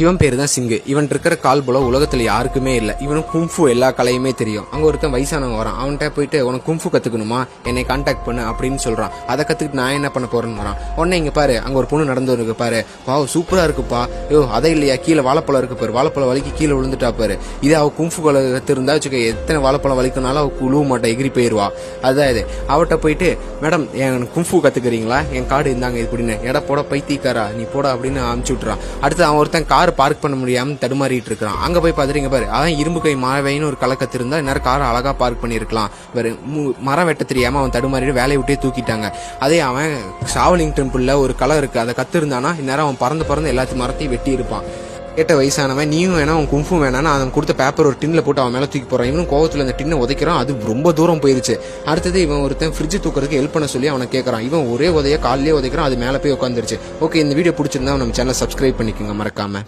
இவன் பேரு தான் சிங்கு. இவன் இருக்கிற கால் போல உலகத்துல யாருக்குமே இல்ல. இவனுக்கு கும்ஃபு எல்லா கலையுமே தெரியும். அங்க ஒருத்தன் வயசானவங்க வரான். அவன்கிட்ட போயிட்டு உனக்கு கும்ஃபு கத்துக்கணுமா, என்னை கான்டாக்ட் பண்ணு அப்படின்னு சொல்றான். அதை கத்துக்கிட்டு நான் என்ன பண்ண போறேன்னு வரான். உடனே இங்க பாரு, அங்க ஒரு பொண்ணு நடந்து இருக்கு பாரு, வாவ் சூப்பரா இருக்குப்பா, யோ அதை இல்லையா, கீழே வாழைப்பழம் இருக்கு பாரு, வாழைப்பழம் வலிக்கு கீழே விழுந்துட்டா பாரு, இதே அவ கும்ஃபு கத்திருந்தா வச்சுக்க, எத்தனை வாழைப்பழம் வலிக்கனாலும் அவ உழுவ மாட்டா, எகிரி போயிருவா. அதான் இது. அவட்ட போயிட்டு மேடம் என் கும்ஃபு கத்துக்கிறீங்களா, என் கார்டு இருந்தாங்க இப்படின்னு, எடா போட பைத்தியக்காரா நீ போட அப்படின்னு அனுப்பிச்சு விட்டுறான். அடுத்து அவன் ஒருத்தன் கார் பார்க் பண்ண முடியாம தடுமாறிட்டு இருக்கான். அங்க போய் பாத்துறீங்க பாரு, அதான் இரும்பு கை மாவைன்னு ஒரு கலக்கத்து இருந்தா நேரம் காரை அழகா பார்க் பண்ணிருக்கலாம். மரம் வெட்ட தெரியாம அவன் தடுமாறிட்டு வேலையை விட்டே தூக்கிட்டாங்க. அதே அவன் ஷாவலிங் டெம்பிள்ல ஒரு கலை இருக்கு, அதை கத்து இருந்தானா இந்நேரம் அவன் பறந்து எல்லாத்தையும் மரத்தையும் வெட்டி இருப்பான். கேட்ட வயசானவன் நீயும் வேணா உன் கும்ஃபும் வேணா, அவன் கொடுத்த பேப்பர் ஒரு டின்ல போட்டு அவன் மேல தூக்கி போறான். இவனும் கோவத்துல அந்த டின்னை உதைக்கிறான். அது ரொம்ப தூரம் போயிருச்சு. அடுத்தது இவன் ஒருத்தன் ஃப்ரிட்ஜ் தூக்கிறதுக்கு ஹெல்ப் பண்ண சொல்லி அவனை கேட்கறான். இவன் ஒரே உதைய காலிலே உதைக்கிறான். அது மேல போய் உட்காந்துருச்சு. ஓகே, இந்த வீடியோ பிடிச்சிருந்தா நம்ம சேனல் சப்ஸ்கிரைப் பண்ணிக்கோங்க மறக்காம.